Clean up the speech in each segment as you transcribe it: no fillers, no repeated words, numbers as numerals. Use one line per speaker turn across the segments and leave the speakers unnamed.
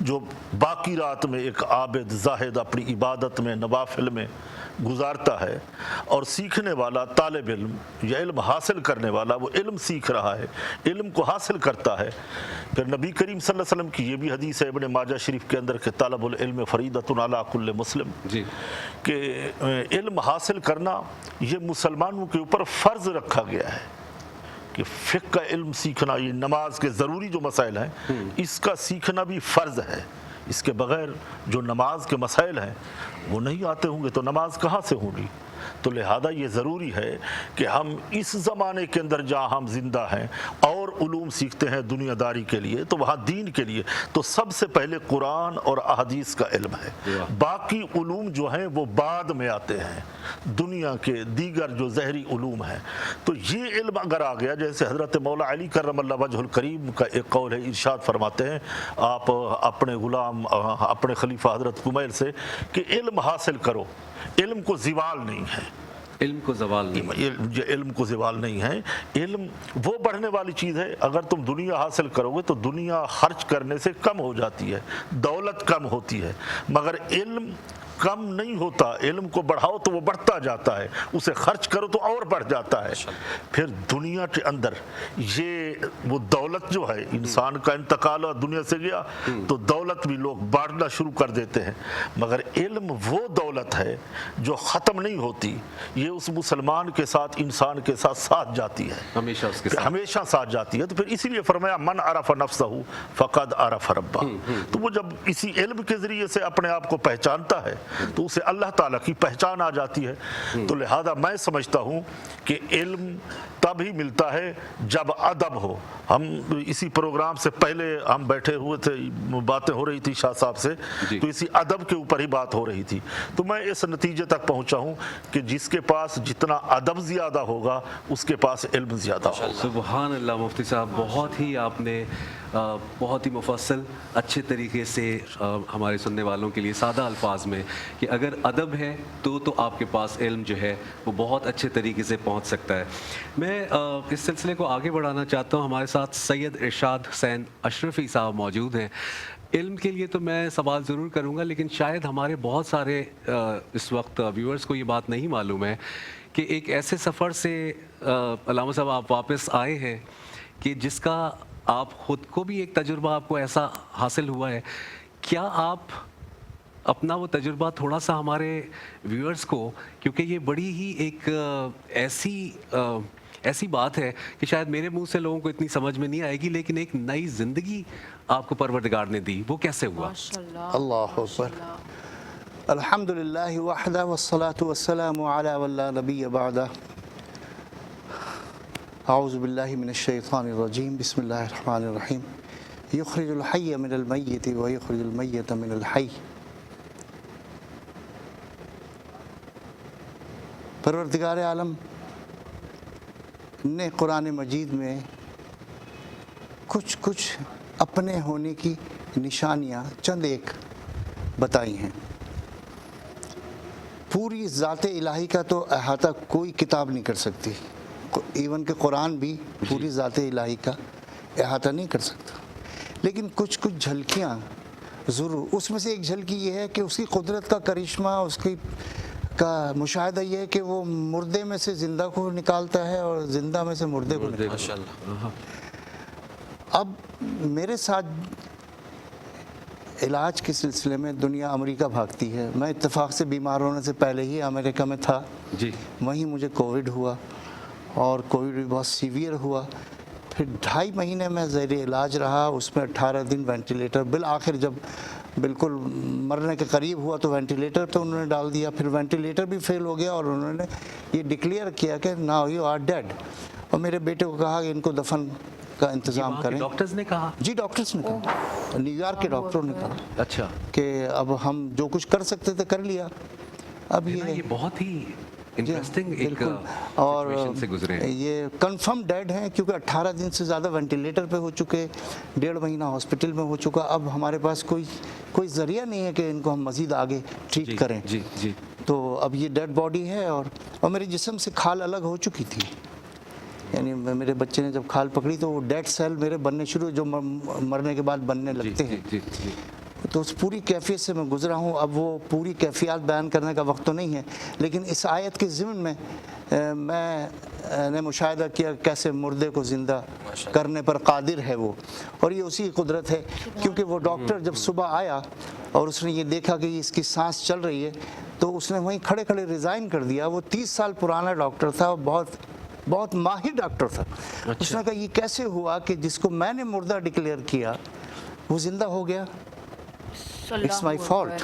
جو باقی رات میں ایک عابد زاہد اپنی عبادت میں نوافل میں گزارتا ہے، اور سیکھنے والا طالب علم یا علم حاصل کرنے والا وہ علم سیکھ رہا ہے، علم کو حاصل کرتا ہے۔ پھر نبی کریم صلی اللہ علیہ وسلم کی یہ بھی حدیث ہے ابن ماجہ شریف کے اندر کہ طلب العلم فریضۃ علی کل مسلم،
جی
کہ علم حاصل کرنا یہ مسلمانوں کے اوپر فرض رکھا گیا ہے، کہ فقہ کا علم سیکھنا، یہ نماز کے ضروری جو مسائل ہیں اس کا سیکھنا بھی فرض ہے۔ اس کے بغیر جو نماز کے مسائل ہیں وہ نہیں آتے ہوں گے تو نماز کہاں سے ہوگی؟ تو لہذا یہ ضروری ہے کہ ہم اس زمانے کے اندر جہاں ہم زندہ ہیں اور علوم سیکھتے ہیں دنیا داری کے لیے، تو وہاں دین کے لیے تو سب سے پہلے قرآن اور احادیث کا علم ہے، باقی علوم جو ہیں وہ بعد میں آتے ہیں، دنیا کے دیگر جو ظاہری علوم ہیں۔ تو یہ علم اگر آ گیا، جیسے حضرت مولا علی کرم اللہ وجہ الکریم کا ایک قول ہے، ارشاد فرماتے ہیں آپ اپنے غلام اپنے خلیفہ حضرت کمیل سے کہ علم حاصل کرو، علم کو زوال نہیں ہے،
علم کو زوال نہیں،
علم کو زوال نہیں ہے، علم وہ بڑھنے والی چیز ہے۔ اگر تم دنیا حاصل کرو گے تو دنیا خرچ کرنے سے کم ہو جاتی ہے، دولت کم ہوتی ہے، مگر علم کم نہیں ہوتا، علم کو بڑھاؤ تو وہ بڑھتا جاتا ہے، اسے خرچ کرو تو اور بڑھ جاتا ہے۔ پھر دنیا کے اندر یہ وہ دولت جو ہے، انسان کا انتقال اور دنیا سے گیا تو دولت بھی لوگ بانٹنا شروع کر دیتے ہیں، مگر علم وہ دولت ہے جو ختم نہیں ہوتی، یہ اس مسلمان کے ساتھ، انسان کے ساتھ ساتھ جاتی ہے،
ہمیشہ اس کے ساتھ
ہمیشہ ساتھ جاتی ہے۔ تو پھر اسی لیے فرمایا من عرف نفسہ فقد عرف ربہ، تو وہ جب اسی علم کے ذریعے سے اپنے آپ کو پہچانتا ہے تو اسے اللہ تعالیٰ کی پہچان آ جاتی ہے۔ تو لہذا میں سمجھتا ہوں کہ علم تب ہی ملتا ہے جب ادب ہو۔ ہم اسی پروگرام سے پہلے ہم بیٹھے ہوئے تھے، باتیں ہو رہی تھی شاہ صاحب سے، تو اسی ادب کے اوپر ہی بات ہو رہی تھی، تو میں اس نتیجے تک پہنچا ہوں کہ جس کے پاس جتنا ادب زیادہ ہوگا اس کے پاس علم زیادہ ہوگا۔
سبحان اللہ مفتی صاحب، بہت ہی آپ نے بہت ہی مفصل اچھے طریقے سے ہمارے سننے والوں کے لیے سادہ الفاظ میں کہ اگر ادب ہے تو آپ کے پاس علم جو ہے وہ بہت اچھے طریقے سے پہنچ سکتا ہے۔ میں اس سلسلے کو آگے بڑھانا چاہتا ہوں، ہمارے ساتھ سید ارشاد حسین اشرفی صاحب موجود ہیں۔ علم کے لیے تو میں سوال ضرور کروں گا، لیکن شاید ہمارے بہت سارے اس وقت ویورز کو یہ بات نہیں معلوم ہے کہ ایک ایسے سفر سے علامہ صاحب آپ واپس آئے ہیں کہ جس کا آپ خود کو بھی ایک تجربہ آپ کو ایسا حاصل ہوا ہے۔ کیا آپ اپنا وہ تجربہ تھوڑا سا ہمارے ویورز کو، کیونکہ یہ بڑی ہی ایک ایسی بات ہے کہ شاید میرے منہ سے لوگوں کو اتنی سمجھ میں نہیں آئے گی، لیکن ایک نئی زندگی آپ کو پروردگار نے دی، وہ کیسے ہوا؟
اللہ اکبر، الحمد للہ وحدہ والصلاة والسلام علی من لا نبی بعدہ، اعوذ باللہ من الشیطان الرجیم، بسم اللہ الرحمن الرحیم، یخرج الحی من المیت ویخرج المیت من الحی۔ پروردگار عالم نے قرآن مجید میں کچھ اپنے ہونے کی نشانیاں چند ایک بتائی ہیں۔ پوری ذات الہی کا تو احاطہ کوئی کتاب نہیں کر سکتی، ایون کہ قرآن بھی پوری ذات الہی کا احاطہ نہیں کر سکتا، لیکن کچھ جھلکیاں ضرور۔ اس میں سے ایک جھلکی یہ ہے کہ اس کی قدرت کا کرشمہ، اس کی کا مشاہدہ یہ ہے کہ وہ مردے میں سے زندہ کو نکالتا ہے اور زندہ میں سے مردے کو نکالتا ہے۔ اب میرے ساتھ علاج کے سلسلے میں دنیا امریکہ بھاگتی ہے، میں اتفاق سے بیمار ہونے سے پہلے ہی امریکہ میں تھا،
جی
وہیں مجھے کووڈ ہوا اور کووڈ بھی بہت سیویئر ہوا، پھر 2.5 مہینے میں زیر علاج رہا، اس میں 18 دن وینٹیلیٹر، بالآخر جب بالکل مرنے کے قریب ہوا تو وینٹیلیٹر تو انہوں نے ڈال دیا، پھر وینٹیلیٹر بھی فیل ہو گیا اور انہوں نے یہ ڈکلیئر کیا کہ ناؤ یو آر ڈیڈ، اور میرے بیٹے کو کہا کہ ان کو دفن کا انتظام کریں۔
ڈاکٹرز نے کہا؟
جی ڈاکٹرز نے کہا، نیو یارک کے ڈاکٹروں نے کہا
اچھا
کہ اب ہم جو کچھ کر سکتے تھے کر لیا۔ اب
یہ بہت ہی انٹرسٹنگ ایک
اور
سچویشن سے گزرے ہیں۔
یہ کنفرم ڈیڈ ہیں کیونکہ 18 دن سے زیادہ وینٹیلیٹر پہ ہو چکے، 1.5 مہینہ ہاسپٹل میں ہو چکا، اب ہمارے پاس کوئی ذریعہ نہیں ہے کہ ان کو ہم مزید آگے ٹریٹ کریں۔
جی جی،
تو اب یہ ڈیڈ باڈی ہے اور میرے جسم سے کھال الگ ہو چکی تھی، یعنی میرے بچے نے جب کھال پکڑی تو وہ ڈیڈ سیل میرے بننے شروع جو مرنے کے بعد بننے لگتے ہیں.
جی جی.
تو اس پوری کیفیت سے میں گزرا ہوں. اب وہ پوری کیفیات بیان کرنے کا وقت تو نہیں ہے, لیکن اس آیت کے ضمن میں میں نے مشاہدہ کیا کیسے مردے کو زندہ کرنے پر قادر ہے وہ, اور یہ اسی کی قدرت ہے. کیونکہ وہ ڈاکٹر جب صبح آیا اور اس نے یہ دیکھا کہ اس کی سانس چل رہی ہے تو اس نے وہیں کھڑے کھڑے ریزائن کر دیا. وہ 30 سال پرانا ڈاکٹر تھا, بہت ماہر ڈاکٹر تھا. اس نے کہا یہ کیسے ہوا کہ جس کو میں نے مردہ ڈکلیئر کیا وہ زندہ ہو گیا. It's my fault.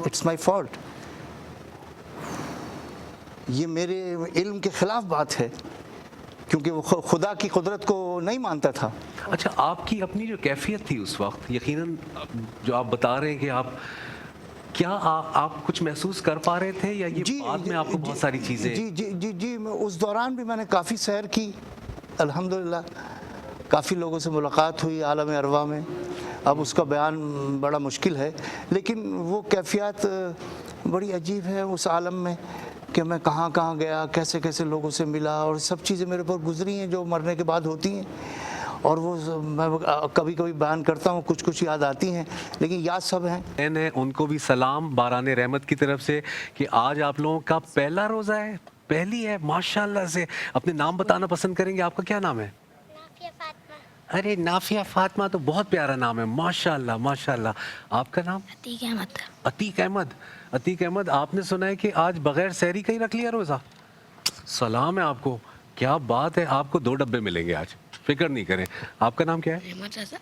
It's my fault. یہ میرے علم کے خلاف بات ہے کیونکہ وہ خدا کی قدرت کو نہیں مانتا تھا.
اچھا, آپ کی اپنی جو کیفیت تھی اس وقت, یقیناً جو آپ بتا رہے ہیں کہ آپ کچھ محسوس کر پا رہے تھے یا یہ بعد میں آپ کو بہت ساری چیزیں؟
جی اس دوران بھی میں نے کافی سیر کی الحمدللہ, کافی لوگوں سے ملاقات ہوئی عالم ارواح میں. اب اس کا بیان بڑا مشکل ہے, لیکن وہ کیفیات بڑی عجیب ہے اس عالم میں کہ میں کہاں کہاں گیا, کیسے کیسے لوگوں سے ملا, اور سب چیزیں میرے پر گزری ہیں جو مرنے کے بعد ہوتی ہیں. اور وہ میں کبھی کبھی بیان کرتا ہوں, کچھ یاد آتی ہیں لیکن یاد سب ہیں.
ان کو بھی سلام باران رحمت کی طرف سے کہ آج آپ لوگوں کا پہلا روزہ ہے, پہلی ہے ماشاءاللہ سے. اپنے نام بتانا پسند کریں گے, آپ کا کیا نام ہے؟ ارے نافیہ فاطمہ تو بہت پیارا نام ہے, ماشاءاللہ ماشاءاللہ. آپ کا نام؟
عتیق احمد.
عتیق احمد. عتیق احمد, آپ نے سنا ہے کہ آج بغیر سحری کا ہی رکھ لیا روزہ؟ سلام ہے آپ کو, کیا بات ہے. آپ کو 2 ڈبے ملیں گے آج, فکر نہیں کریں. آپ کا نام کیا ہے؟
احمد رضا.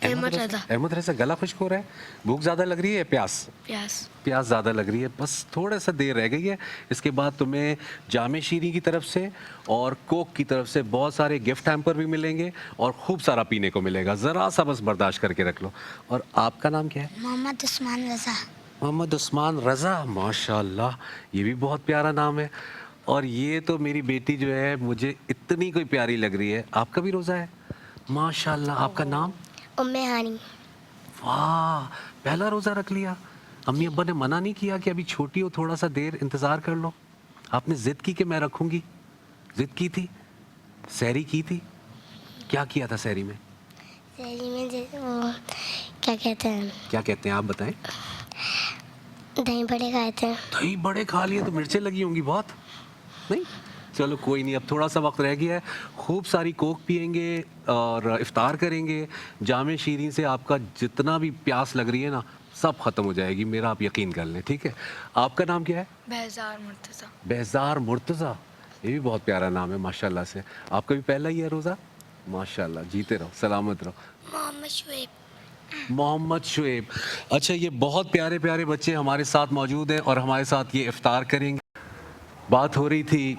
احمد رضا.
احمد رضا. گلا خشک ہو رہا ہے, بھوک زیادہ لگ رہی ہے؟ پیاس زیادہ لگ رہی ہے. بس تھوڑا سا دیر رہ گئی ہے, اس کے بعد تمہیں جامع شیریں کی طرف سے اور کوک کی طرف سے بہت سارے گفٹ ہیمپر بھی ملیں گے اور خوب سارا پینے کو ملے گا. ذرا سا بس برداشت کر کے رکھ لو. اور آپ کا نام کیا ہے؟
محمد عثمان رضا.
محمد عثمان رضا, ماشاءاللہ, یہ بھی بہت پیارا نام ہے. اور یہ تو میری بیٹی جو ہے مجھے اتنی کوئی پیاری لگ رہی ہے. آپ کا بھی روزہ ہے ماشاءاللہ. آپ کا نام؟
ام ہانی.
واہ, پہلا روزہ رکھ لیا. امی ابا نے منع نہیں کیا کہ ابھی چھوٹی ہو, تھوڑا سا دیر انتظار کر لو؟ آپ نے ضد کی کہ میں رکھوں گی؟ ضد کی تھی؟ سحری کی تھی؟ کیا کیا تھا سحری میں؟
سحری میں وہ کیا کہتے ہیں
آپ بتائیں.
دہی بڑے کھائے تھے.
دہی بڑے کھا لیے تو مرچیں لگی ہوں گی بہت, نہیں؟ چلو کوئی نہیں, اب تھوڑا سا وقت رہ گیا ہے. خوب ساری کوک پئیں گے اور افطار کریں گے. جامع شیریں سے آپ کا جتنا بھی پیاس لگ رہی ہے نا سب ختم ہو جائے گی, میرا آپ یقین کر لیں, ٹھیک ہے؟ آپ کا نام کیا ہے؟
بہزار مرتضی.
بہزار مرتضی, یہ بھی بہت پیارا نام ہے ماشاءاللہ سے. آپ کا بھی پہلا ہی ہے روزہ؟ ماشاءاللہ, جیتے رہو, سلامت رہو.
محمد شعیب.
محمد شعیب. اچھا, یہ بہت پیارے پیارے بچے ہمارے ساتھ موجود ہیں اور ہمارے ساتھ یہ افطار کریں گے. بات ہو رہی تھی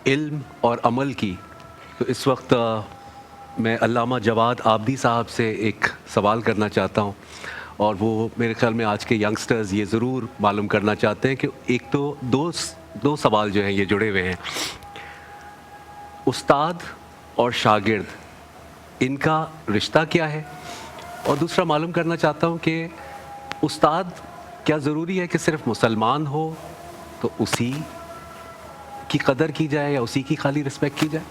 علم اور عمل کی, تو اس وقت میں علامہ جواد آبدی صاحب سے ایک سوال کرنا چاہتا ہوں, اور وہ میرے خیال میں آج کے ینگسٹرز یہ ضرور معلوم کرنا چاہتے ہیں کہ ایک تو دو سوال جو ہیں یہ جڑے ہوئے ہیں. استاد اور شاگرد, ان کا رشتہ کیا ہے؟ اور دوسرا معلوم کرنا چاہتا ہوں کہ استاد کیا ضروری ہے کہ صرف مسلمان ہو تو اسی کی قدر کی جائے یا اسی کی خالی رسپیکٹ کی جائے؟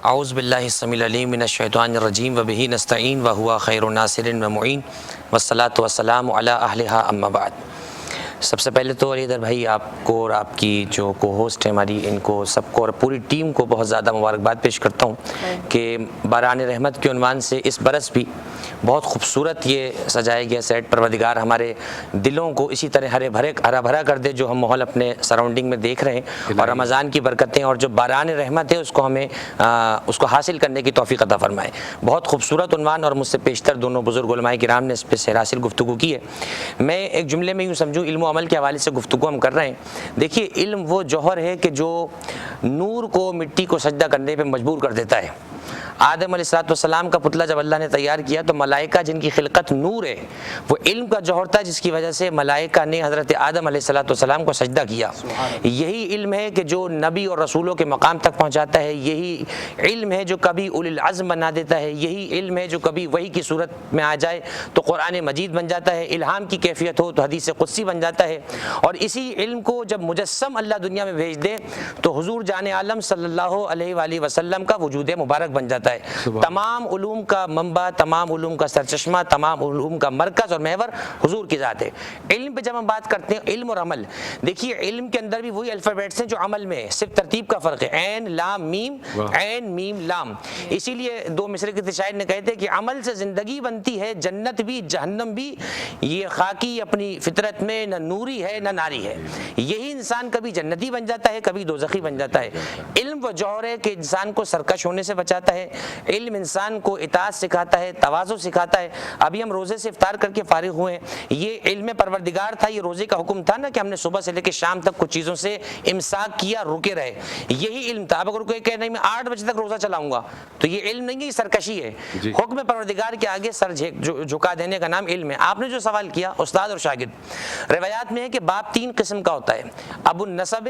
اعوذ باللہ السمیع العلیم من الشیطان الرجیم وبہ نستعین وہو خیر الناصر ومعین والصلاۃ والسلام علی اہلھا اما بعد. سب سے پہلے تو علی در بھائی, آپ کو اور آپ کی جو کو ہوسٹ ہیں ہماری, ان کو سب کو اور پوری ٹیم کو بہت زیادہ مبارکباد پیش کرتا ہوں کہ باران رحمت کے عنوان سے اس برس بھی بہت خوبصورت یہ سجایا گیا سیٹ. پروردگار ہمارے دلوں کو اسی طرح ہرا بھرا کر دے جو ہم ماحول اپنے سراؤنڈنگ میں دیکھ رہے ہیں, اور رمضان کی برکتیں اور جو باران رحمت ہے اس کو ہمیں اس کو حاصل کرنے کی توفیق عطا فرمائے. بہت خوبصورت عنوان, اور مجھ سے پیشتر دونوں بزرگ علماء کرام نے اس پہ سیر حاصل گفتگو کی ہے. میں ایک جملے میں یوں سمجھوں, علم و عمل کے حوالے سے گفتگو ہم کر رہے ہیں. دیکھیے, علم وہ جوہر ہے کہ جو نور کو مٹی کو سجدہ کرنے پہ مجبور کر دیتا ہے. آدم علیہ السلام کا پتلا جب اللہ نے تیار کیا تو ملائکہ جن کی خلقت نور ہے, وہ علم کا جوہر تھا جس کی وجہ سے ملائکہ نے حضرت آدم علیہ السلام کو سجدہ کیا. یہی علم ہے کہ جو نبی اور رسولوں کے مقام تک پہنچاتا ہے. یہی علم ہے جو کبھی اولی العزم بنا دیتا ہے. یہی علم ہے جو کبھی وحی کی صورت میں آ جائے تو قرآن مجید بن جاتا ہے. الہام کی کیفیت ہو تو حدیث قدسی بن جاتا جاتا ہے، اور اسی علم کو جب مجسم اللہ دنیا میں بھیج دے تو حضور جان عالم صلی اللہ علیہ وآلہ وسلم کا وجود مبارک بن جاتا ہے۔ تمام علوم کا منبع، تمام علوم کا سرچشمہ، تمام علوم کا مرکز اور محور حضور کی ذات ہے۔ علم پہ جب ہم بات کرتے ہیں، علم اور عمل، دیکھیے علم کے اندر بھی وہی الفابیٹس ہیں جو عمل میں ہے، صرف ترتیب کا فرق ہے، عین لام میم، عین میم لام۔ اسی لیے دو مصرے کے شاعر نے کہتے کہ عمل سے زندگی بنتی ہے، جنت بھی جہنم بھی، یہ خاکی اپنی فطرت میں نہ نوری ہے نہ ناری ہے۔ یہی انسان کبھی جنتی بن جاتا ہے، کبھی دوزخی بن جاتا ہے۔ علم وہ جوہر ہے کہ انسان کو سرکش ہونے سے بچاتا ہے، علم انسان کو اطاعت سکھاتا ہے، تواضع سکھاتا ہے۔ ابھی ہم روزے سے افطار کر کے فارغ ہوئے ہیں، یہ علم پروردگار تھا، یہ روزے کا حکم تھا نا کہ ہم نے صبح سے لے کے شام تک کچھ چیزوں سے امساک کیا، رکے رہے، یہی علم تھا۔ اب اگر کوئی کہے نہیں میں 8 بجے تک روزہ چلاؤں گا تو یہ علم نہیں ہے، یہ سرکشی ہے۔ حکم پروردگار کے آگے سر جھکا دینے کا نام علم ہے۔ آپ نے جو سوال کیا استاد اور شاگرد، روایات میں ہے کہ باپ 3 قسم کا ہوتا ہے، ابو النسب،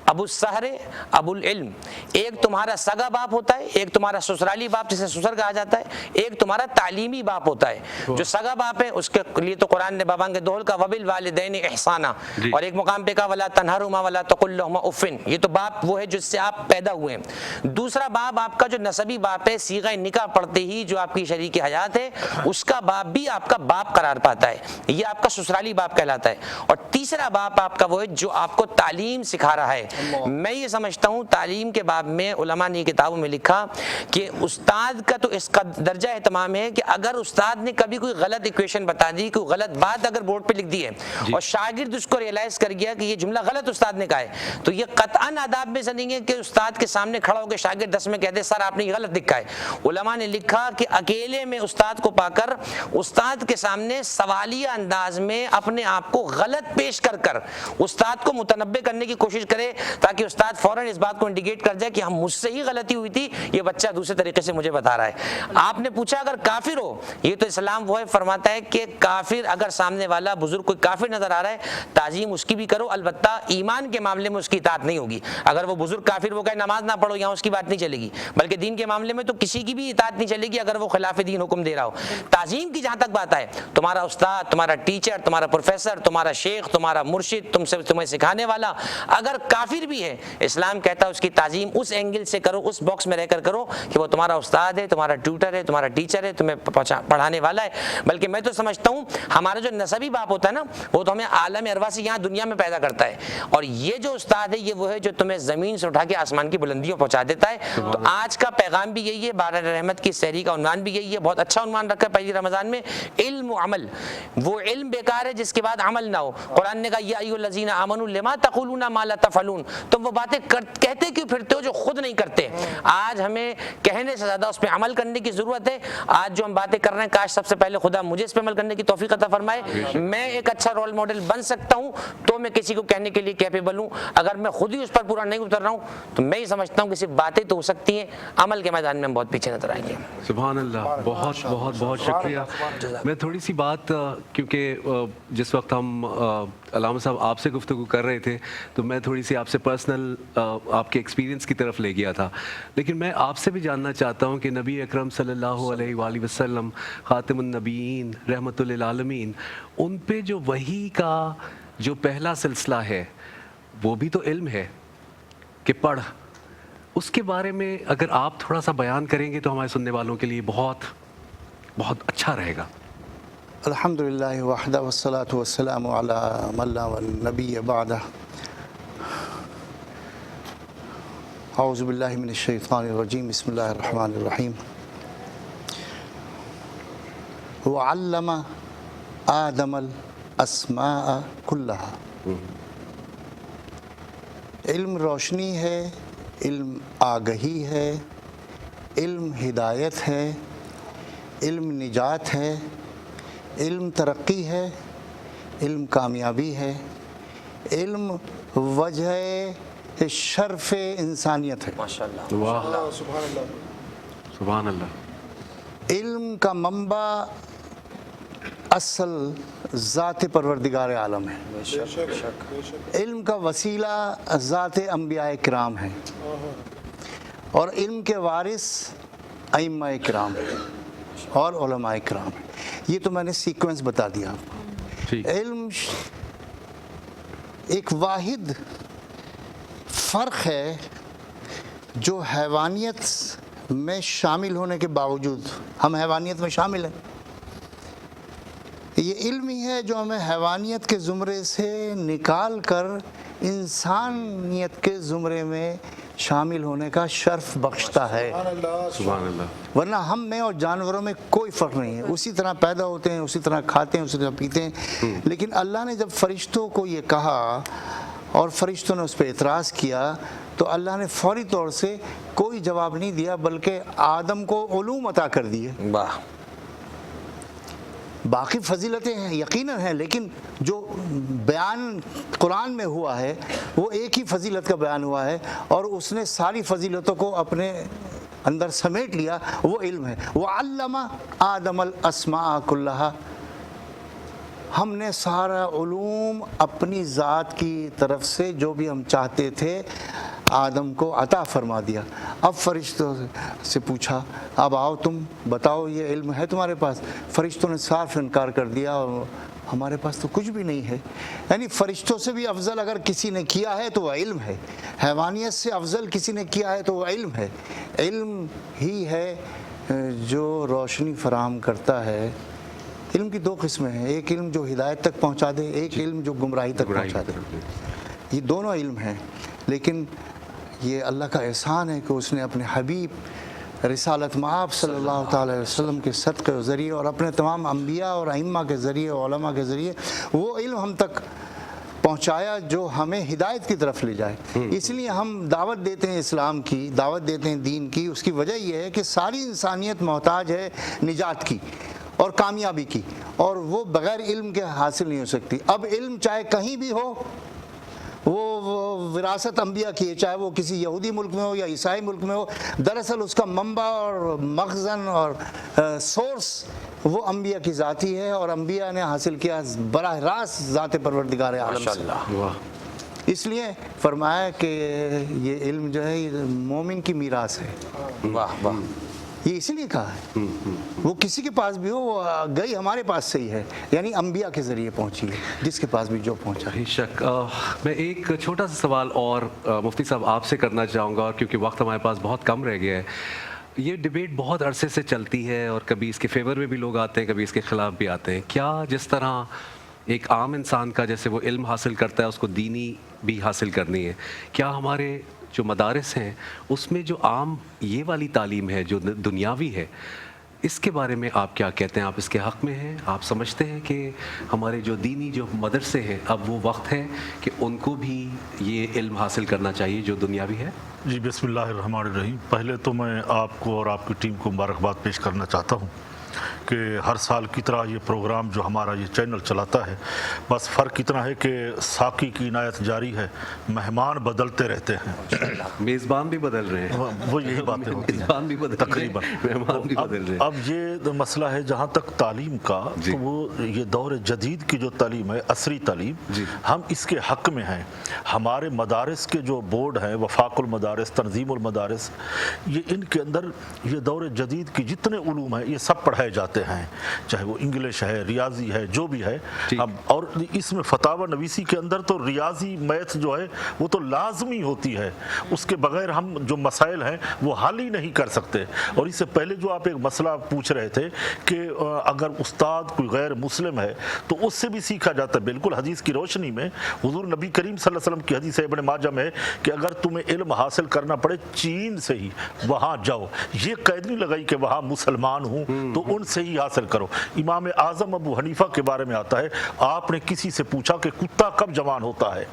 ابو السحر، ابو العلم۔ ایک تمہارا سگا باپ ہوتا ہے، ایک تمہارا سسرالی باپ جسے سسر کہا جاتا ہے، ایک تمہارا تعلیمی باپ ہوتا ہے۔ جو سگا باپ ہے اس کے لیے تو قرآن نے بابا کے دوہل کا وبالوالدین احسانا، اور ایک مقام پہ کہا ولا تنہرہما ولا تقل لہما اف، یہ تو باپ وہ ہے جس سے آپ پیدا ہوئے ہیں۔ دوسرا باپ آپ کا جو نسبی باپ ہے، صیغہ نکاح پڑھتے ہی جو آپ کی شریک حیات ہے، اس کا باپ بھی آپ کا باپ قرار پاتا ہے، یہ آپ کا سسرالی باپ کہلاتا ہے۔ اور تیسرا باپ آپ کا وہ ہے جو آپ کو تعلیم سکھا رہا ہے۔ میں یہ سمجھتا ہوں تعلیم کے باب میں علماء نے کتابوں میں لکھا کہ استاد کا تو اس کا درجہ اہتمام ہے کہ اگر استاد نے کبھی کوئی غلط ایکویشن بتا دی، کوئی غلط بات اگر بورڈ پہ لکھ دی ہے اور شاگرد اس کو ریئلائز کر گیا کہ یہ جملہ غلط استاد نے کہا ہے، تو یہ قطعاً آداب میں سے نہیں ہے کہ استاد کے سامنے کھڑا ہو کے شاگرد 10 میں کہہ دے سر آپ نے یہ غلط لکھا ہے۔ علماء نے لکھا کہ اکیلے میں استاد کو پا کر استاد کے سامنے سوالیہ انداز میں اپنے آپ کو غلط پیش کر کر استاد کو متنبع کرنے کی کوشش کرے تاکہ استاد فوراً اس بات کو انڈیکیٹ کر جائے کہ ہم مجھ سے ہی غلطی ہوئی تھی، یہ بچہ دوسرے طریقے سے مجھے بتا رہا ہے۔ آپ نے پوچھا اگر کافر ہو، یہ تو اسلام وہ ہے فرماتا ہے کہ کافر اگر سامنے والا بزرگ کوئی کافر نظر آ رہا ہے تعظیم اس کی بھی کرو، البتہ ایمان کے معاملے میں اس کی اطاعت نہیں ہوگی۔ اگر وہ بزرگ کافر وہ کہے نماز نہ پڑھو، یہاں اس کی بات نہیں چلے گی، بلکہ دین کے معاملے میں تو کسی کی بھی اطاعت نہیں چلے گی اگر وہ خلاف دین حکم دے رہا ہو۔ تعظیم کی جہاں تک بات ہے، تمہارا استاد، تمہارا ٹیچر، تمہارا پروفیسر، تمہارا شیخ، تمہارا مرشد، تمہیں سکھانے والا اگر کافر بھی ہے، اسلام کہتا ہے اس کی تعظیم اس اینگل سے کرو، اس باکس میں رہ کر کرو کہ وہ تمہارا استاد ہے، تمہارا ٹیوٹر ہے، تمہارا ٹیچر ہے، تمہیں پڑھانے والا ہے۔ بلکہ میں تو سمجھتا ہوں ہمارا جو نسبی باپ ہوتا ہے نا، وہ تو ہمیں عالم ارواح سے یہاں دنیا میں پیدا کرتا ہے، اور یہ جو استاد ہے یہ وہ ہے جو تمہیں زمین سے اٹھا کے آسمان کی بلندیوں پہنچا دیتا ہے۔ تو آج کا پیغام بھی یہی ہے، بارہ رحمت کی سحری کا عنوان بھی یہی ہے، بہت اچھا عنوان رکھا ہے پہلی رمضان میں، علم و عمل۔ وہ علم بیکار ہے جس کے بعد عمل نہ ہو۔ قرآن نے کہا یا ایھا الذین آمنوا لما تقولون ما لا تفعلون، تم وہ باتیں کہتے کیوں پھرتے ہو جو خود نہیں کرتے۔ آج ہمیں کہنے سے زیادہ اس پہ عمل کرنے کی ضرورت ہے۔ آج جو ہم باتیں کر رہے ہیں کاش سب سے پہلے خدا مجھے اس پہ عمل کرنے کی توفیق عطا فرمائے۔ میں ایک اچھا رول ماڈل بن سکتا ہوں تو میں کسی کو کہنے کے لیے کیپیبل ہوں، اگر میں خود ہی اس پر پورا نہیں اتر رہا ہوں تو میں یہ سمجھتا ہوں کہ صرف باتیں تو ہو سکتی ہیں، عمل کے میدان میں ہم بہت پیچھے نظر آئیں گے۔
سبحان اللہ، بہت بہت بہت شکریہ۔ میں تھوڑی سی بات، کیونکہ جس وقت ہم علامہ صاحب آپ سے گفتگو کر رہے تھے تو میں تھوڑی سی آپ سے پرسنل آپ کے ایکسپیرینس کی طرف لے گیا تھا، لیکن میں آپ سے بھی جاننا چاہتا ہوں کہ نبی اکرم صلی اللہ علیہ وآلہ وسلم خاتم النبیین رحمۃ للعالمین، ان پہ جو وحی کا جو پہلا سلسلہ ہے وہ بھی تو علم ہے کہ پڑھ، اس کے بارے میں اگر آپ تھوڑا سا بیان کریں گے تو ہمارے سننے والوں کے لیے بہت بہت اچھا رہے گا۔
الحمدللہ وحدہ والصلاة والسلام علی من لا نبی بعدہ۔ اعوذ باللہ من الشیطان الرجیم، بسم اللہ الرحمن الرحیم۔ وعلم آدم الاسماء کلہا، علم روشنی ہے، علم آگہی ہے، علم ہدایت ہے، علم نجات ہے، علم ترقی ہے، علم کامیابی ہے، علم وجہ شرف انسانیت ہے۔
ماشاءاللہ،
واہ، سبحان اللہ۔
علم کا منبع اصل ذات پروردگار عالم ہے، علم کا وسیلہ ذات انبیاء کرام ہے، اور علم کے وارث ائمہ کرام اور علماء کرام ہیں۔ یہ تو میں نے سیکوینس بتا دیا آپ کو۔ علم ایک واحد فرق ہے جو حیوانیت میں شامل ہونے کے باوجود، ہم حیوانیت میں شامل ہیں، یہ علم ہی ہے جو ہمیں حیوانیت کے زمرے سے نکال کر انسانیت کے زمرے میں شامل ہونے کا شرف بخشتا ہے۔
سبحان اللہ۔
ورنہ ہم میں اور جانوروں میں کوئی فرق نہیں ہے، اسی طرح پیدا ہوتے ہیں، اسی طرح کھاتے ہیں، اسی طرح پیتے ہیں۔ لیکن اللہ نے جب فرشتوں کو یہ کہا اور فرشتوں نے اس پہ اعتراض کیا تو اللہ نے فوری طور سے کوئی جواب نہیں دیا، بلکہ آدم کو علوم عطا کر دیے۔
واہ،
باقی فضیلتیں ہیں یقیناً ہیں، لیکن جو بیان قرآن میں ہوا ہے وہ ایک ہی فضیلت کا بیان ہوا ہے، اور اس نے ساری فضیلتوں کو اپنے اندر سمیٹ لیا، وہ علم ہے۔ وَعَلَّمَ آدَمَ الْأَسْمَاءَ كُلَّهَا، ہم نے سارا علوم اپنی ذات کی طرف سے جو بھی ہم چاہتے تھے آدم کو عطا فرما دیا۔ اب فرشتوں سے پوچھا اب آؤ تم بتاؤ یہ علم ہے تمہارے پاس؟ فرشتوں نے صاف انکار کر دیا، اور ہمارے پاس تو کچھ بھی نہیں ہے۔ یعنی فرشتوں سے بھی افضل اگر کسی نے کیا ہے تو وہ علم ہے، حیوانیت سے افضل کسی نے کیا ہے تو وہ علم ہے۔ علم ہی ہے جو روشنی فراہم کرتا ہے۔ علم کی دو قسمیں ہیں، ایک علم جو ہدایت تک پہنچا دے، ایک علم جو گمراہی تک پہنچا دے۔ یہ دونوں علم ہیں، لیکن یہ اللہ کا احسان ہے کہ اس نے اپنے حبیب رسالت مآب صلی اللہ تعالی علیہ وسلم کے صدقے و ذریعے اور اپنے تمام انبیاء اور ائمہ کے ذریعے، علماء کے ذریعے وہ علم ہم تک پہنچایا جو ہمیں ہدایت کی طرف لے جائے۔ اس لیے ہم دعوت دیتے ہیں اسلام کی، دعوت دیتے ہیں دین کی۔ اس کی وجہ یہ ہے کہ ساری انسانیت محتاج ہے نجات کی اور کامیابی کی، اور وہ بغیر علم کے حاصل نہیں ہو سکتی۔ اب علم چاہے کہیں بھی ہو، وہ وراثت انبیاء کی ہے، چاہے وہ کسی یہودی ملک میں ہو یا عیسائی ملک میں ہو، دراصل اس کا منبع اور مخزن اور سورس وہ انبیاء کی ذاتی ہے، اور انبیاء نے حاصل کیا براہ راست ذات پروردگار عالم سے۔ اس لیے فرمایا کہ یہ علم جو ہے یہ مومن کی میراث ہے۔
واہ واہ،
یہ اسی لیے کہا ہے، وہ کسی کے پاس بھی ہو، وہ گئی ہمارے پاس سے ہی ہے، یعنی انبیاء کے ذریعے پہنچی ہے، جس کے پاس بھی جو پہنچا۔
بے شک۔ میں ایک چھوٹا سا سوال اور مفتی صاحب آپ سے کرنا چاہوں گا، اور کیونکہ وقت ہمارے پاس بہت کم رہ گیا ہے۔ یہ ڈیبیٹ بہت عرصے سے چلتی ہے، اور کبھی اس کے فیور میں بھی لوگ آتے ہیں، کبھی اس کے خلاف بھی آتے ہیں۔ کیا جس طرح ایک عام انسان کا جیسے وہ علم حاصل کرتا ہے، اس کو دینی بھی حاصل کرنی ہے، کیا ہمارے جو مدارس ہیں اس میں جو عام یہ والی تعلیم ہے جو دنیاوی ہے، اس کے بارے میں آپ کیا کہتے ہیں؟ آپ اس کے حق میں ہیں؟ آپ سمجھتے ہیں کہ ہمارے جو دینی جو مدرسے ہیں اب وہ وقت ہے کہ ان کو بھی یہ علم حاصل کرنا چاہیے جو دنیاوی ہے؟
جی بسم اللہ الرحمن الرحیم۔ پہلے تو میں آپ کو اور آپ کی ٹیم کو مبارکباد پیش کرنا چاہتا ہوں کہ ہر سال کی طرح یہ پروگرام جو ہمارا یہ چینل چلاتا ہے، بس فرق اتنا ہے کہ ساقی کی عنایت جاری ہے، مہمان بدلتے رہتے ہیں،
میزبان بھی بدل رہے ہیں،
وہ یہی باتیں ہوتی ہیں
میزبان بھی بدل رہے ہیں،
تقریباً۔
مہمان بھی بدل رہے ہیں۔
اب یہ مسئلہ ہے جہاں تک تعلیم کا، تو وہ یہ دور جدید کی جو تعلیم ہے، عصری تعلیم، ہم اس کے حق میں ہیں۔ ہمارے مدارس کے جو بورڈ ہیں، وفاق المدارس، تنظیم المدارس، یہ ان کے اندر یہ دور جدید کی جتنے علوم ہیں یہ سب پڑھائے جاتے ہیں، چاہے وہ انگلش ہے، ریاضی ہے، جو بھی ہے۔ اور اس میں فتاوی نویسی کے اندر تو ریاضی میتھ جو ہے وہ تو لازمی ہوتی ہے، اس کے بغیر ہم جو مسائل ہیں وہ حل ہی نہیں کر سکتے۔ اور اس سے پہلے جو آپ ایک مسئلہ پوچھ رہے تھے کہ اگر استاد کوئی غیر مسلم ہے تو اس سے بھی سیکھا جاتا ہے، بالکل حدیث کی روشنی میں حضور نبی کریم صلی اللہ علیہ وسلم کی حدیث ابن ماجہ میں کہ اگر تمہیں علم حاصل کرنا پڑے چین سے ہی وہاں جاؤ، یہ قید نہیں لگائی کہ وہاں مسلمان ہوں تو ان سے ہی حاصل کرو۔ امام اعظم ابو حنیفہ کے بارے میں آتا ہے، آپ نے کسی سے پوچھا کہ کتا کب جوان ہوتا ہے،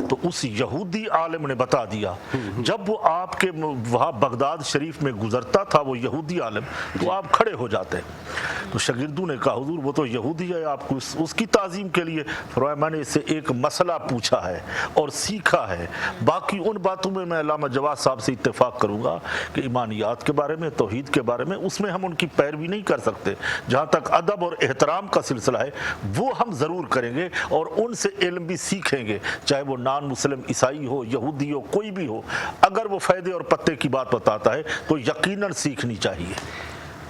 تو اس یہودی عالم نے بتا دیا۔ جب وہ آپ کے وہاں بغداد شریف میں گزرتا تھا وہ یہودی عالم، تو آپ کھڑے ہو جاتے۔ تو شاگردوں نے کہا حضور وہ تو یہودی ہے، آپ کو اس کی تعظیم کے لیے فرمایا میں نے اس سے ایک مسئلہ پوچھا ہے اور سیکھا ہے، باقی ان باتوں میں میں علامہ جواد صاحب سے اتفاق کروں گا کہ ایمانیات کے بارے میں، توحید کے بارے میں، اس میں ہم ان کی پیروی نہیں کر سکتے۔ جہاں تک ادب اور احترام کا سلسلہ ہے وہ ہم ضرور کریں گے اور ان سے علم بھی سیکھیں گے، چاہے وہ نان مسلم عیسائی ہو، یہودی ہو، کوئی بھی ہو، اگر وہ فائدے اور پتے کی بات بتاتا ہے تو یقیناً سیکھنی چاہیے۔